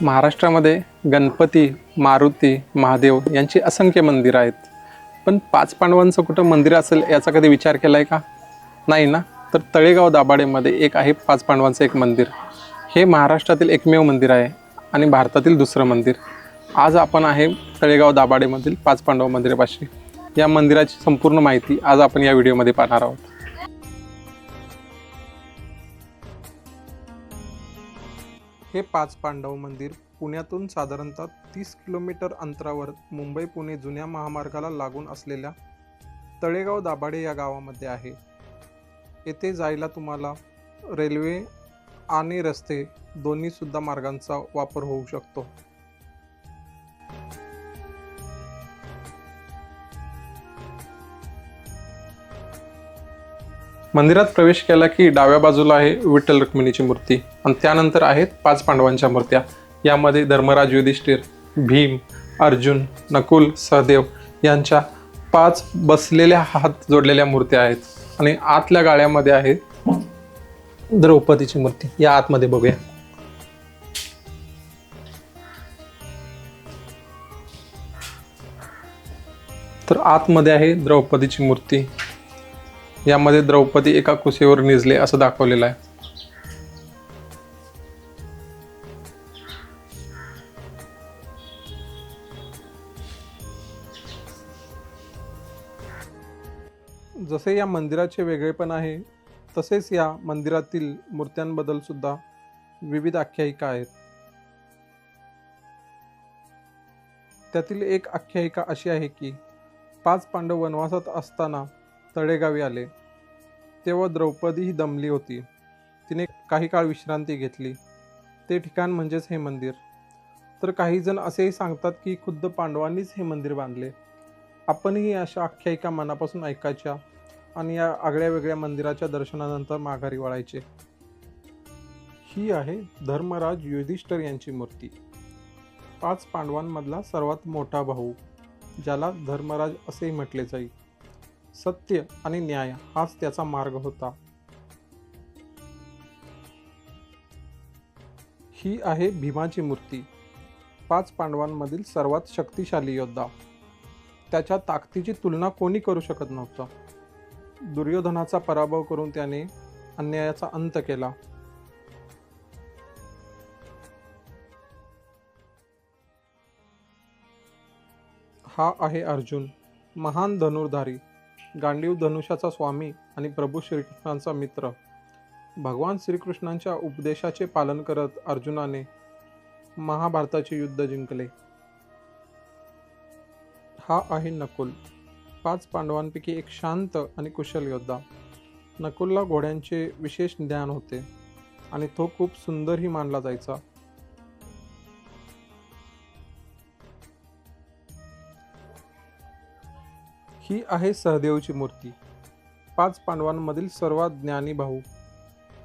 महाराष्ट्रामध्ये गणपती, मारुती, महादेव यांची असंख्य मंदिरं आहेत. पण पाच पांडवांचं कुठं मंदिर असेल याचा कधी विचार केला आहे का? नाही ना? तर तळेगाव दाभाडेमध्ये एक आहे पाच पांडवांचं एक मंदिर. हे महाराष्ट्रातील एकमेव मंदिर आहे आणि भारतातील दुसरं मंदिर. आज आपण आहे तळेगाव दाभाडेमधील पाच पांडव मंदिरापाशी. या मंदिराची संपूर्ण माहिती आज आपण या व्हिडिओमध्ये पाहणार आहोत. हे पाच पांडव मंदिर पुण्यातून साधारणतः 30 किलोमीटर अंतरावर मुंबई पुणे जुन्या महामार्गाला लागून असलेल्या तळेगाव दाभाडे या गावामध्ये आहे. येथे जायला तुम्हाला रेल्वे आणि रस्ते दोन्ही सुद्धा मार्गांचा वापर होऊ शकतो. मंदिरात प्रवेश केला की डाव्या बाजूला आहे विठ्ठल रुक्मिणीची मूर्ती आणि त्यानंतर आहेत पाच पांडवांच्या मूर्त्या. यामध्ये धर्मराज, युधिष्ठिर, भीम, अर्जुन, नकुल, सहदेव यांच्या 5 बसलेल्या हात जोडलेल्या मूर्त्या आहेत आणि आतल्या गाळ्यामध्ये आहे द्रौपदीची मूर्ती. या आतमध्ये बघूया. तर आतमध्ये आहे द्रौपदीची मूर्ती. यामध्ये द्रौपदी एका कुशीवर निजले असं दाखवलेलं आहे. जसे या मंदिराचे वेगळेपण आहे तसेच या मंदिरातील मूर्त्यांबद्दल सुद्धा विविध आख्यायिका आहेत. त्यातील एक आख्यायिका अशी आहे की 5 पांडव वनवासात असताना तळेगावी आले तेव्हा द्रौपदी ही दमली होती. तिने काही काळ विश्रांती घेतली. ते ठिकाण म्हणजेच हे मंदिर. तर काही जण असेही सांगतात की खुद्द पांडवांनीच हे मंदिर बांधले. आपणही अशा आख्यायिका मनापासून ऐकायच्या आणि या आगळ्या वेगळ्या मंदिराच्या दर्शनानंतर माघारी वळायचे. ही आहे धर्मराज युधिष्ठिर यांची मूर्ती. 5 पांडवांमधला सर्वात मोठा भाऊ, ज्याला धर्मराज असेही म्हटले जाईल. सत्य आणि न्याय हाच त्याचा मार्ग होता. ही आहे भीमाची मूर्ती. 5 पांडवांमधील सर्वात शक्तिशाली योद्धा. त्याच्या ताकदीची तुलना कोणी करू शकत नव्हतं. दुर्योधनाचा पराभव करून त्याने अन्यायाचा अंत केला. हा आहे अर्जुन, महान धनुर्धारी, गांडीव धनुष्याचा स्वामी आणि प्रभू श्रीकृष्णांचा मित्र. भगवान श्रीकृष्णांच्या उपदेशाचे पालन करत अर्जुनाने महाभारताचे युद्ध जिंकले. हा आहे नकुल, 5 पांडवांपैकी एक शांत आणि कुशल योद्धा. नकुलला घोड्यांचे विशेष ज्ञान होते आणि तो खूप सुंदरही मानला जायचा. ही आहे सहदेवची मूर्ती. 5 पांडवांमधील सर्वात ज्ञानी भाऊ.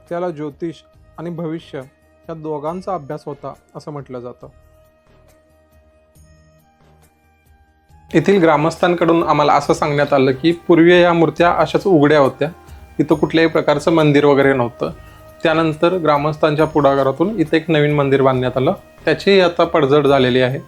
त्याला ज्योतिष आणि भविष्य या दोघांचा अभ्यास होता असं म्हटलं जातं. येथील ग्रामस्थांकडून आम्हाला असं सांगण्यात आलं की पूर्वी या मूर्त्या अशाच उघड्या होत्या. इथं कुठल्याही प्रकारचं मंदिर वगैरे नव्हतं. त्यानंतर ग्रामस्थांच्या पुढाकारातून इथे एक नवीन मंदिर बांधण्यात आलं. त्याचीही आता पडझड झालेली आहे.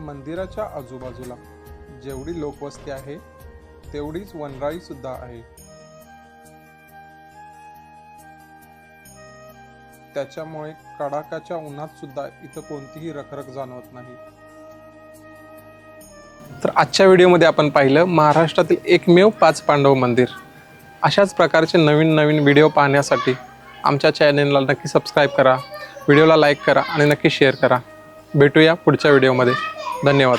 मंदिराच्या आजूबाजूला जेवढी लोकवस्ती आहे तेवढीच वनराई सुद्धा आहे. त्याच्यामुळे कडाक्याच्या उन्हात सुद्धा इथं कोणतीही रखरख जाणवत नाही. तर आजच्या व्हिडिओमध्ये आपण पाहिलं महाराष्ट्रातील एकमेव 5 पांडव मंदिर. अशाच प्रकारचे नवीन नवीन व्हिडिओ पाहण्यासाठी आमच्या चॅनेलला नक्की सबस्क्राईब करा, व्हिडिओला लाईक करा आणि नक्की शेअर करा. भेटूया पुढच्या व्हिडिओमध्ये. धन्यवाद.